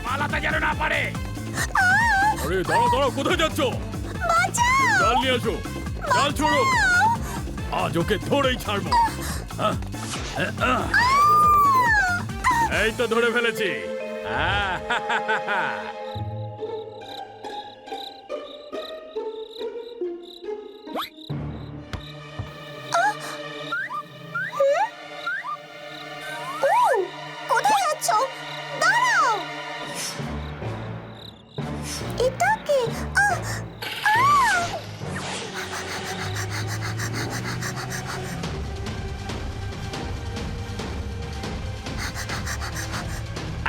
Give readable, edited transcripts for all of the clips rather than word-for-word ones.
পালাতে যেন না পারে। আরে দাঁড়াও দাঁড়াও, কোথায় যাচ্ছ? জাল নিয়ে আসো, জাল ছোড়ো, আজ ওকে ধরেই ছাড়বো। এই তো ধরে ফেলেছি। কোথায় যাচ্ছ? দাঁড়াও। এটা কি?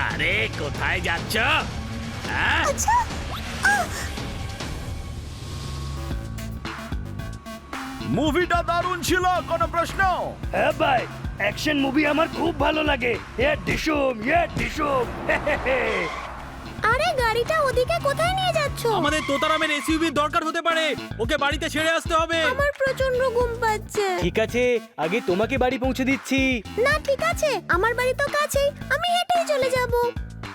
আরে কোথায় যাচ্ছ? আচ্ছা, মুভিটা দারুণ ছিল, কোনো প্রশ্ন? হ্যাঁ ভাই, অ্যাকশন মুভি আমার খুব ভালো লাগে। ডিসুম ডিসুম। আরে গাড়িটা ওদিকে কোথায় নিয়ে যাচ্ছ? আমাদের তোতারামের এসইউভি দরকার হতে পারে, ওকে বাড়িতে ছেড়ে আসতে হবে। আমার প্রচন্ড ঘুম পাচ্ছে। ঠিক আছে, আগে তোমাকে বাড়ি পৌঁছে দিচ্ছি। না ঠিক আছে, আমার বাড়ি তো কাছেই, আমি হেঁটেই চলে যাব।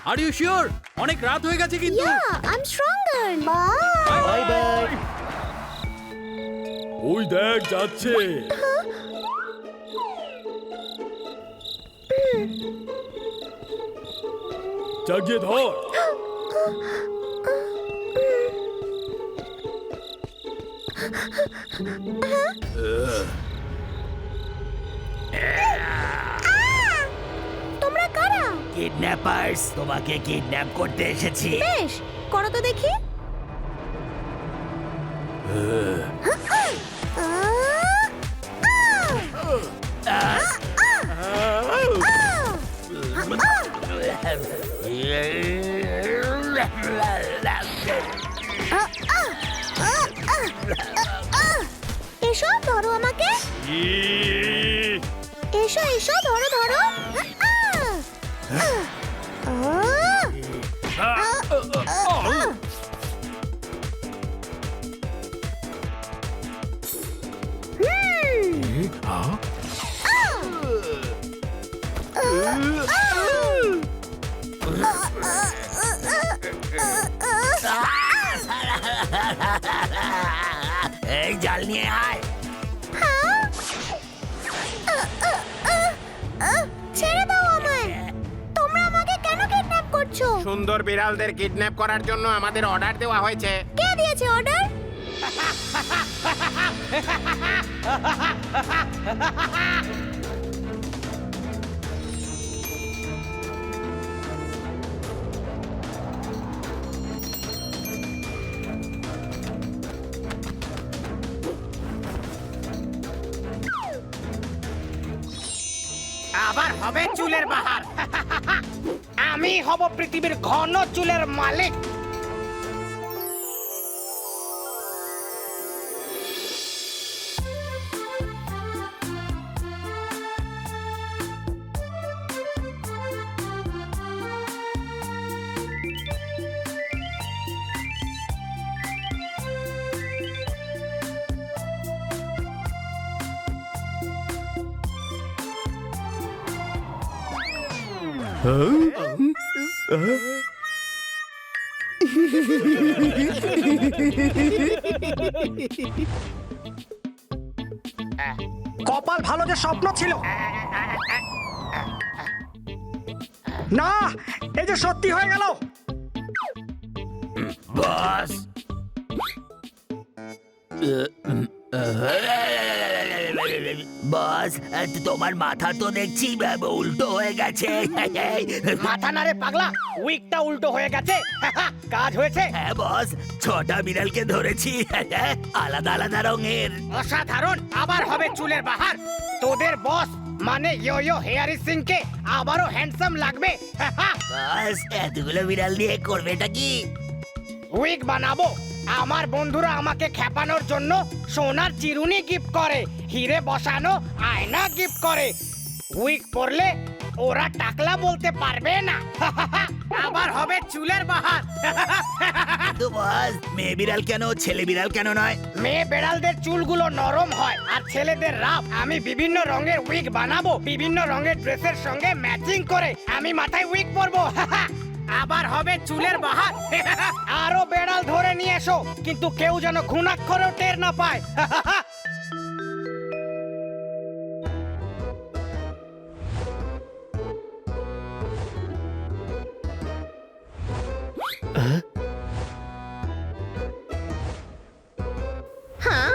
Are you sure? অনেক রাত হয়ে গেছে কিন্তু। Yeah, I am stronger. Bye. Bye bye. ওই দেখ যাচ্ছে। জাগিয়ে ধর। তোমরা কারা? কিডন্যাপার্স, তোমাকে কিডন্যাপ করতে এসেছি। বেশ, করো তো দেখি। এসো, ধরো আমাকে। এসো এসো, ধরো ধরো। এই জাল নিয়ে আয়। ছেড়ে দাও আমায়। তোমরা আমাকে কেন কিডন্যাপ করছো? সুন্দর বিড়ালদের কিডন্যাপ করার জন্য আমাদের অর্ডার দেওয়া হয়েছে। কে দিয়েছে অর্ডার? আবার হবে চুলের বাহার। আমি হব পৃথিবীর ঘন চুলের মালিক। কপাল ভালো যে স্বপ্ন ছিল না, এই যে সত্যি হয়ে গেল। বস, বস, তোমার মাথা তো দেখছি উল্টো হয়ে গেছে। মাথা না রে পাগলা, উইকটা উল্টো হয়ে গেছে। কাজ হয়েছে। হ্যাঁ বস, 6টা বিড়ালকে ধরেছি, আলাদা আলাদা রঙের। অসাধারণ, আবার হবে চুলের বাহার। তোদের বস মানে ইয়ো হেয়ারি সিং কে আবারও হ্যান্ডসাম লাগবে। বস, এতগুলো বিড়াল দিয়ে করবেটা কি? উইক বানাবো। আমার বন্ধুরা আমাকে খেপানোর জন্য সোনার চিরুনি গিফট করে, হিরে বসানো আয়না গিফট করে। উইক পরলে ওরা টাকলা বলতে পারবে না। আবার হবে চুলের বাহার। তো বস, মেয়ে বিড়াল কেন, ছেলে বিড়াল কেন নয়? মেয়ে বেড়ালদের চুলগুলো নরম হয় আর ছেলেদের রাফ। আমি বিভিন্ন রঙের উইগ বানাবো, বিভিন্ন রঙের ড্রেসের সঙ্গে ম্যাচিং করে আমি মাথায় উইগ পরবো। আবার হবে চুলের বাহার। আরো বেড়াল ধরে নিয়ে এসো, কিন্তু কেউ যেন ঘুণাক্ষরেও টের না পায়। হ্যাঁ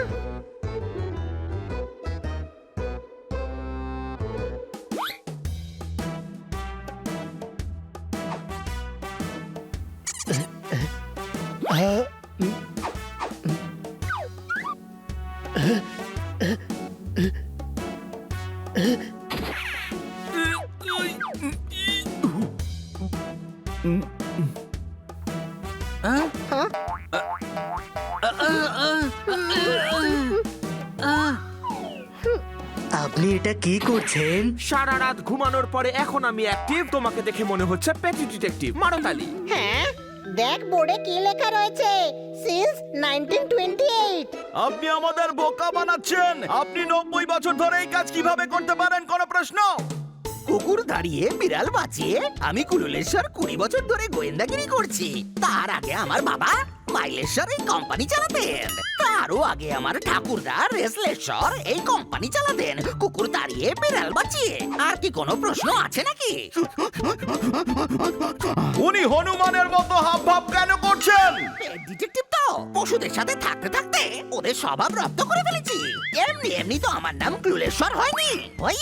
আপনি এটা কি করছেন? সারা রাত ঘুমানোর পরে এখন আমি অ্যাক্টিভ, তোমাকে দেখে মনে হচ্ছে পেটি ডিটেকটিভ। মারো তালি। হ্যাঁ দেখ বোর্ডে কি লেখা রয়েছে, সিন্স 1928। আপনি আমাদের বোকা বানাচ্ছেন। আপনি 90 বছর ধরে এই কাজ কিভাবে করতে পারেন, কোনো প্রশ্ন? কুকুর দাঁড়িয়ে বিড়াল বাঁচিয়ে আমি কুলুলেশ্বর 20 বছর ধরে গোয়েন্দাগিরি করছি। তার আগে আমার বাবা মাইলেশ্বর এই কোম্পানি চালাতেন। তারও আগে আমার ঠাকুরদা রেসলেশ্বর এই কোম্পানি চালাতেন। কুকুর দাঁড়িয়ে বিড়াল বাঁচিয়ে। আর কি কোনো প্রশ্ন আছে নাকি? উনি হনুমানের মতো হাবভাব কেন করছেন? ডিটেকটিভ তো পশুদের সাথে থাকতে থাকতে ওদের স্বভাব রপ্ত করে ফেলেছি। এমনি এমনি তো আমার নাম ক্লুলেশ্বর হয়নি। ওই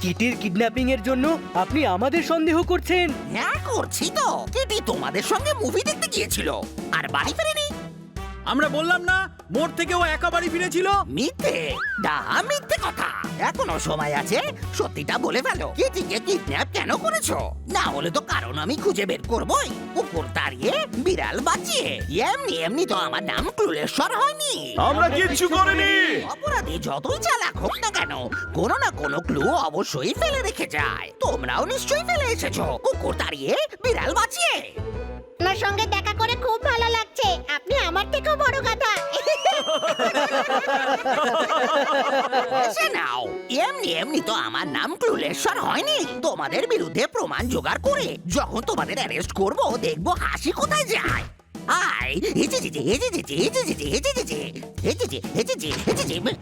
কিটির কিডন্যাপিং এর জন্য আপনি আমাদের সন্দেহ করছেন? হ্যাঁ করছি তো। কিটি তোমাদের সঙ্গে মুভি দেখতে গিয়েছিল আর বাড়ি ফেরেনি। আমরা বললাম না মোড় থেকে ও একা বাড়ি ফিরেছিল। মিথ্যে, মিথ্যে কথা। এখনো সময় আছে, সত্যিটা বলে ফেলো। কিটিকে কিডন্যাপ কেন করেছো? না হলে তো কারণ আমি খুঁজে বের করবই। কুকুর তাড়িয়ে বিড়াল বাঁচিয়ে। এমনি এমনি তো আমার নাম ক্লুলেশ্বর হয়নি। আমরা কিচ্ছু করিনি। অপরাধী যতই চালাক হোক না কেন, কোনো না কোনো ক্লু অবশ্যই ফেলে রেখে যায়। তোমরাও নিশ্চয়ই ফেলে এসেছো। কুকুর তাড়িয়ে বিড়াল বাঁচিয়ে। আপনার সঙ্গে দেখা করে খুব ভালো লাগছে, আপনি আমার থেকেও বড় গাধা। এসে নাও। এমনি এমনি তো আমার নাম ক্লুলেশ্বর হয়নি। তোমাদের বিরুদ্ধে প্রমাণ জোগাড় করে যখন তোমাদের অ্যারেস্ট করব, দেখবো হাসি কোথায় যায়।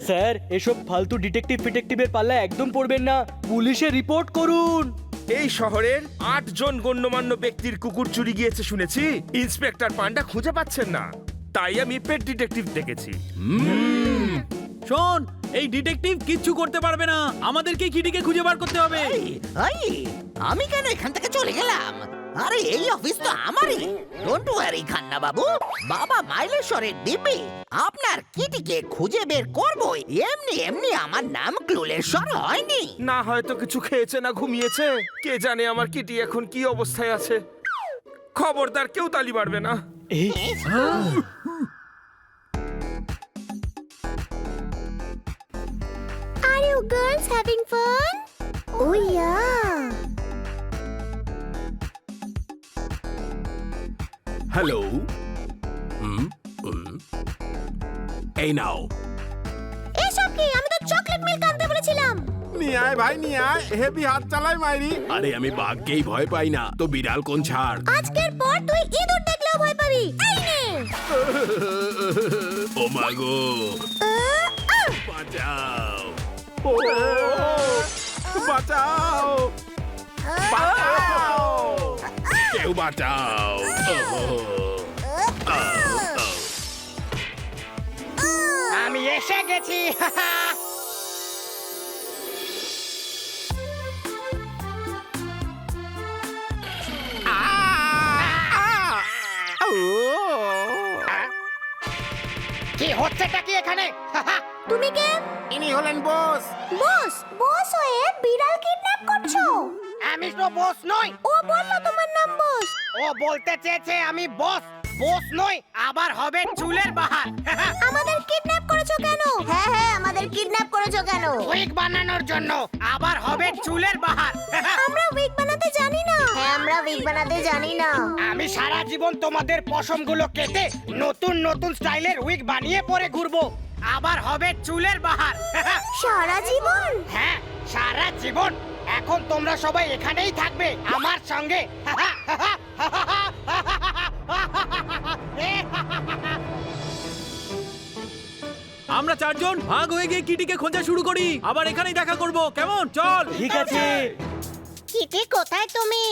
স্যার, এসব ফালতু ডিটেকটিভ ফিটেকটিভের পাল্লা একদম পড়বেন না। পুলিশে রিপোর্ট করুন। এই শহরের 8 জন গণ্যমান্য ব্যক্তির কুকুর চুরি গিয়েছে শুনেছি। ইন্সপেক্টর পান্ডা খুঁজে পাচ্ছেন না, তাই আমি পেট ডিটেকটিভ ডেকেছি। শোন, এই ডিটেকটিভ কিচ্ছু করতে পারবে না, আমাদেরকে কিটিকে খুঁজে বার করতে হবে। আমি কেন এখান থেকে চলে গেলাম? আরে এই অফিস তো আমারই। ডোন্ট ওয়ারি খান্না বাবু, বাবা মাইলেশ্বরের দিব্যি আপনার কিটিকে খুঁজে বের করবো। এমনি এমনি আমার নাম ক্লুলেশ্বর হয়নি। না হয়তো কিছু খেয়েছে না ঘুমিয়েছে, কে জানে আমার কিটি এখন কি অবস্থায় আছে। খবরদার কেউ তালি মারবে না। Are you girls having fun? Oh yeah. Hello. এই নাও। এসব কি? আমি তো চকলেট মিল্ক আনতে বলেছিলাম। নিয়ে আয় ভাই, নিয়ে আয়। হেভি হাত চালাই মাইরি। আরে আমি বাঘকেই ভয় পাই না, তো বিড়াল কোন ছাড়। আজকের পর তুই ইঁদুর দেখলেও ভয় পাবি। এই নে। ও মাগো, বাঁচাও। ও, বাঁচাও, বাঁচাও। কেউ বাঁচাও। আমি এসে গেছি। কি হচ্ছেটা কি এখানে? তুমি কে? ইনি হলেন বস। বস? বস হয়ে বিড়াল কিডন্যাপ করছো? আমি তো বস নই। ও বললো তোমার নাম বস। ও বলতে চেয়েছে আমি বস। বস নই, আবার হবে চুলের বাহার। আমাদের কিডন্যাপ করে করেছো কেন? হ্যাঁ হ্যাঁ, আমাদের কিডন্যাপ করেছো কেন? উইক বানানোর জন্য আবার হবে চুলের বাহার আমরা উইগ বানাতে জানি না। হ্যাঁ, আমরা উইগ বানাতে জানি না। আমি সারা জীবন তোমাদের পশমগুলো কেটে নতুন নতুন স্টাইলের উইক বানিয়ে পরে ঘুরবো। আবার হবে চুলের বাহার সারা জীবন? হ্যাঁ, সারা জীবন। এখন তোমরা সবাই এখানেই থাকবে আমার সঙ্গে আমরা চারজন ভাগ হয়ে গিয়ে কিটিকে খোঁজা শুরু করি, আবার এখানেই দেখা করব, কেমন? চল। ঠিক আছে। কিটি কোথায় তুমি?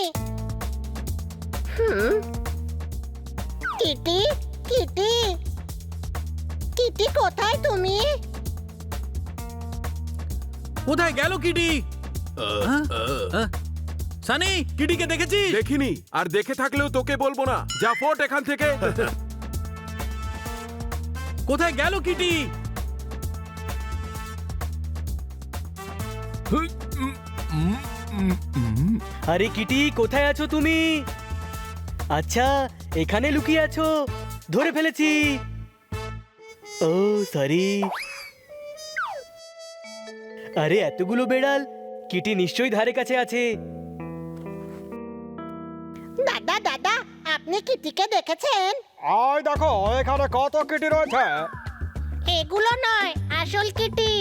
কিটি, কিটি, কিটি কোথায় তুমি? কোথায় গেল কিটি? সানি, কিটিকে দেখেছিস? দেখিনি, আর দেখে থাকলেও তোকে বলবো না। যা ফোট এখান থেকে। কোথায় গেল কিটি? আরে কিটি, কোথায় আছো তুমি? আচ্ছা, এখানে লুকিয়ে আছো, ধরে ফেলেছি। ও সরি। আরে এতগুলো বেড়াল, কিটি নিশ্চয়ই ধারে কাছে আছে। দাদা দাদা, আপনি কিটিকে দেখেছেন? ওই দেখো এখানে কত কিটি রয়েছে। এগুলো নয়, আসল কিটি।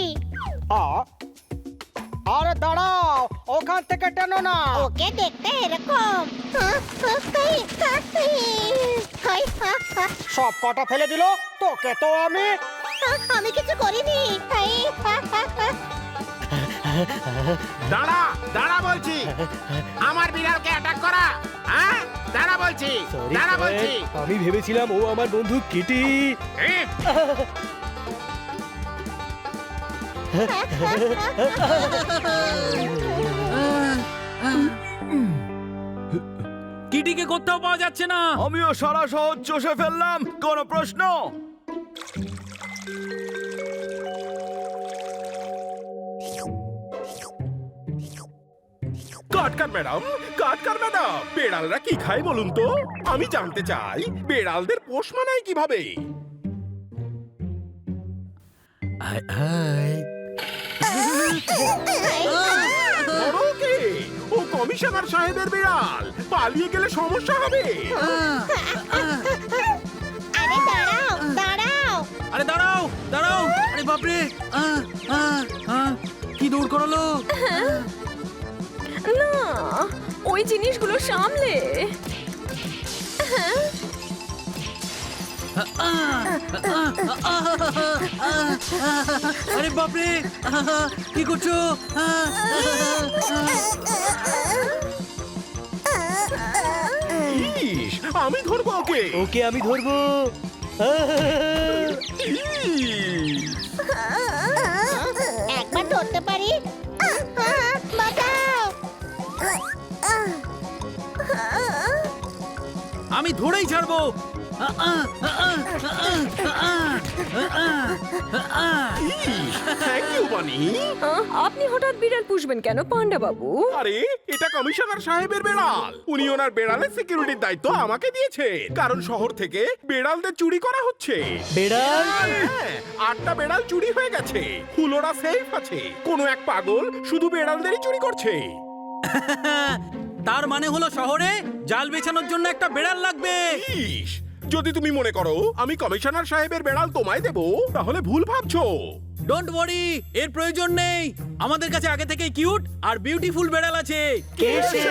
আরে দাঁড়াও, ওখান থেকে টেনো না। ওকে দেখতে এরকম। সব কটা ফেলে দিল, তোকে তো আমি। আমি কিছু করিনি। দাঁড়া দাঁড়া বলছি, আমার বিড়ালকে অ্যাটাক করা। হ্যাঁ, দাঁড়া বলছি, Sorry, দাঁড়া sir, বলছি। আমি ভেবেছিলাম ও আমার বন্ধু কিটি। এহ, কিটিকে কোথাও পাওয়া যাচ্ছে না। আমিও সারা শহর চষে ফেললাম, কোনো প্রশ্ন? কাটকার ম্যাডাম, কাটকার ম্যাডাম, বেড়ালরা কি খায় বলুন তো? আমি জানতে চাই, বেড়ালদের পোষ মানায় কিভাবে? বড় কে? ও কমিশনার সাহেবের বিড়াল, পালিয়ে গেলে সমস্যা হবে। আরে দাঁড়াও দাঁড়াও। আরে দাঁড়াও দাঁড়াও, আরে বাপরে, কি দৌড় করালো। না, ওই জিনিসগুলো সামলে। আরে বাপরে, কি করছো? ইস, আমি ধরবো ওকে। ওকে আমি ধরবো। ইস, একবার ধরতে পারি? বাঁচাও। আমি ধরেই ছাড়বো। থ্যাংক ইউ বানি। আপনি হঠাৎ বিড়াল পুষবেন কেন পান্ডা বাবু? আরে, এটা কমিশনার সাহেবের বেড়াল। উনি ওনার বেড়ালের সিকিউরিটির দায়িত্ব আমাকে দিয়েছে, কারণ শহর থেকে বেড়ালদের চুরি করা হচ্ছে। বেড়াল? হ্যাঁ, 8টা বেড়াল চুরি হয়ে গেছে। হুলোরা সেফ আছে। কোনো এক পাগল শুধু বেড়ালদেরই চুরি করছে। তার মানে হলো শহরে জাল বেছানোর জন্য একটা বেড়াল লাগবে। ইস, যদি তুমি মনে করো আমি কমিশনার সাহেবের বেড়াল তোমায় দেব, তাহলে ভুল ভাবছো। ডোন্ট ওয়ারি, এর প্রয়োজন নেই। আমাদের কাছে আগে থেকেই কিউট আর বিউটিফুল বেড়াল আছে। কে সে?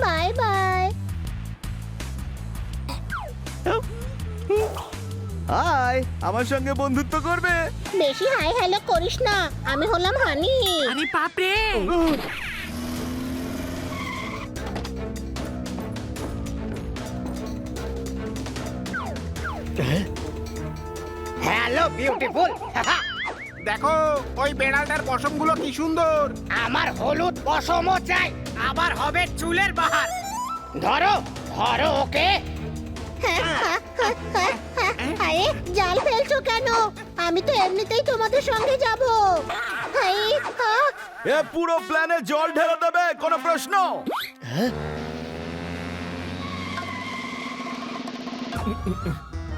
Bye bye. হাই, আমার সঙ্গে বন্ধুত্ব করবে? বেশি হাই হ্যালো করিস না, আমি হলাম হানি। হ্যালো বিউটিফুল দেখো ওই বেড়ালটার পশমগুলো কি সুন্দর। আমার হলুদ পশমও চাই, আবার হবে চুলের বাহার। ধরো ধরো ওকে। আরে জাল ফেলছো কেন? আমি তো এমনিতেই তোমাদের সঙ্গে যাব। হাই, এ পুরো প্ল্যানে জল ঢেলে দেবে, কোনো প্রশ্ন?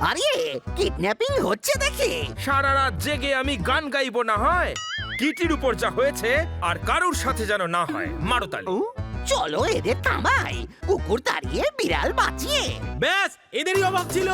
আরে কিডন্যাপিং হচ্ছে দেখি। সারা রাত জেগে আমি গান গাইবো না হয়? কিটির উপর যা হয়েছে আর কারুর সাথে যেন না হয়। মারুতালি, চলো এদের থামাই, কুকুর তাড়িয়ে বিড়াল বাঁচিয়ে। ব্যাস, এদেরই অভাব ছিল।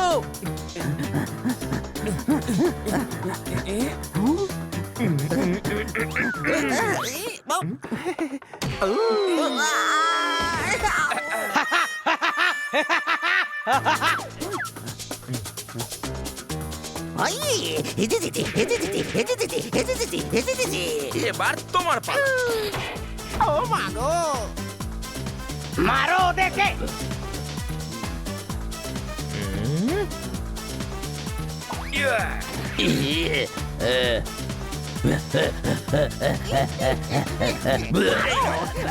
এবার তোমার পালা। ও মা গো, মারো ওদেরকে।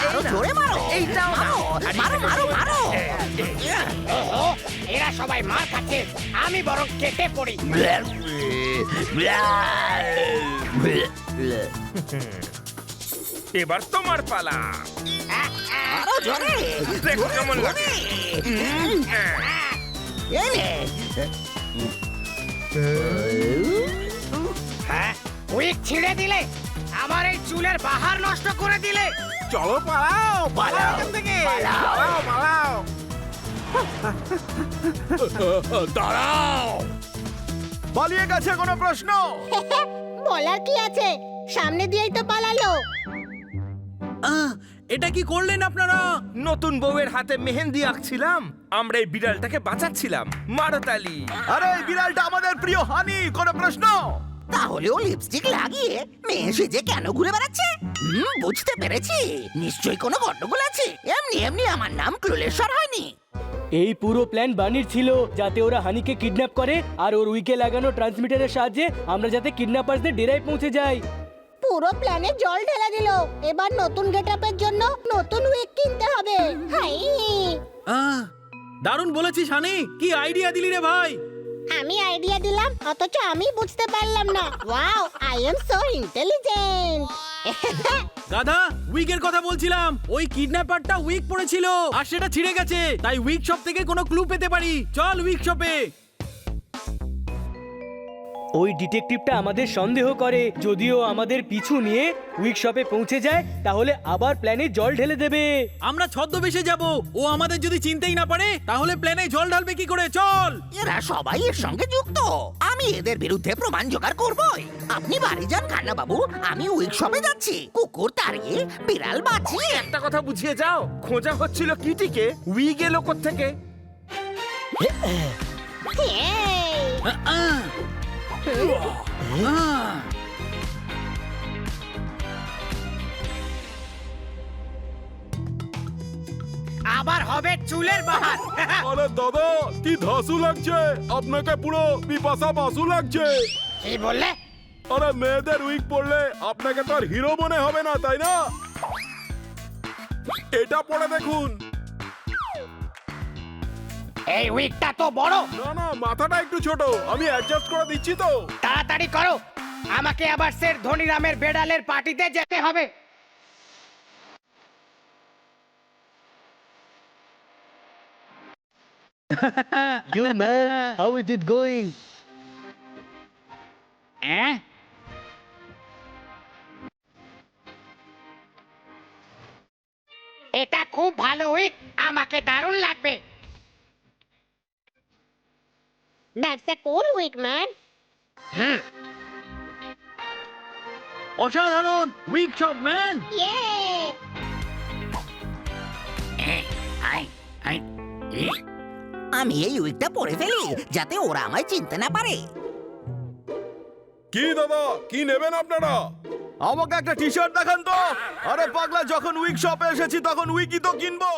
আরো জোরে মারো, এইটাও মারো, মারো মারো মারো। ওহো, এরা সবাই মার খাচ্ছে, আমি বরং কেটে পড়ি। এবার তোমার পালা। আরো জোরে, দেখো কেমন জোরে। লাগে। এই নে। হ্যাঁ, উইক ছিঁড়ে দিলে, আমার এই চুলের বাহার নষ্ট করে দিলে। চলো পালাও, পালাও এখান থেকে, পালাও পালাও। দাঁড়াও, পালিয়ে গেছে, কোনো প্রশ্ন? বলার কি আছে? সামনে দিয়েই তো পালালো। এটা কি করলেন আপনারা? নতুন বউয়ের হাতে মেহেন্দি আঁকছিলাম, আমরা এই বিড়ালটাকে বাঁচাচ্ছিলাম। মারুতালি, আরে এই বিড়ালটা আমাদের প্রিয় হানি, কোনো প্রশ্ন? তাহলে ও লিপস্টিক লাগিয়ে মেয়ে সেজে কেন ঘুরে বেড়াচ্ছে? বুঝতে পেরেছি, নিশ্চয়ই কোনো গন্ডগোল আছে। এমনি এমনি আমার নাম ক্লুলেশ্বর হয়নি। এই পুরো প্ল্যান বানির ছিল যাতে ওরা হানিকে কিডন্যাপ করে আর ওর উইকে লাগানো ট্রান্সমিটারের সাহায্যে আমরা যাতে কিডন্যাপারদের ডেরায় পৌঁছে যাই। পুরো প্ল্যানে জল ঢেলে দিল। এবার নতুন গেটআপের জন্য নতুন উইক কিনতে হবে। হাই, দারুণ বলেছিস হানি, কি আইডিয়া দিলি রে ভাই। আমি আইডিয়া দিলাম অথচ আমি বুঝতে পারলাম না। Wow, I am so intelligent. গাধা, উইকের কথা বলছিলাম। ওই কিডন্যাপারটা উইক পড়েছিল আর সেটা ছিঁড়ে গেছে, তাই উইক শপ থেকে কোনো ক্লু পেতে পারি। চল উইক শপে। ওই ডিটেকটিভটা আমাদের সন্দেহ করে, যদিও আমাদের পিছু নিয়ে উইক শপে পৌঁছে যায় তাহলে আবার প্ল্যানে জল ঢেলে দেবে। আমরা ছদ্মবেশে যাব, ও আমাদের যদি চিনতেই না পারে তাহলে প্ল্যানে জল ঢালবে কি করে? চল। এরা সবাই এর সঙ্গে যুক্ত, আমি এদের বিরুদ্ধে প্রমাণ জোগাড় করবই। আপনি বাড়ি যান কান্না বাবু, আমি উইক শপে যাচ্ছি কুকুর তাড়িয়ে বিড়াল বাঁচিয়ে। একটা কথা বুঝিয়ে যাও, খোঁজা হচ্ছিল কিটিকে, উইগ এলো কোত্থেকে? আবার হবে চুলের বাহার। আরে দাদা, কি ধাসু লাগছে আপনাকে, পুরো পিপাসা বাসু লাগছে। কি বললে? আরে মেয়েদের উইক পড়লে আপনাকে তো আর হিরো মনে হবে না, তাই না? এটা পড়ে দেখুন। এই উইকটা তো বড়। না না, মাথাটা একটু ছোট, আমি অ্যাডজাস্ট করে দিচ্ছি তো। তাড়াতাড়ি করো, আমাকে আবার স্যার ধনীরামের বেড়ালের পার্টিতে যেতে হবে। You man, how is it going? এটা খুব ভালো উইক, আমাকে দারুণ লাগবে। That's a cool wig, man. অসাধারণ উইক শপ ম্যান। Yay! আমি এই উইকটা পরে ফেলি যাতে ওরা আমায় চিনতে না পারে। কি দাদা, কি নেবেন আপনারা? আমাকে একটা টি শার্ট দেখান তো। আরে পাগলা, যখন উইক শপে এসেছি তখন উইকই তো কিনবো।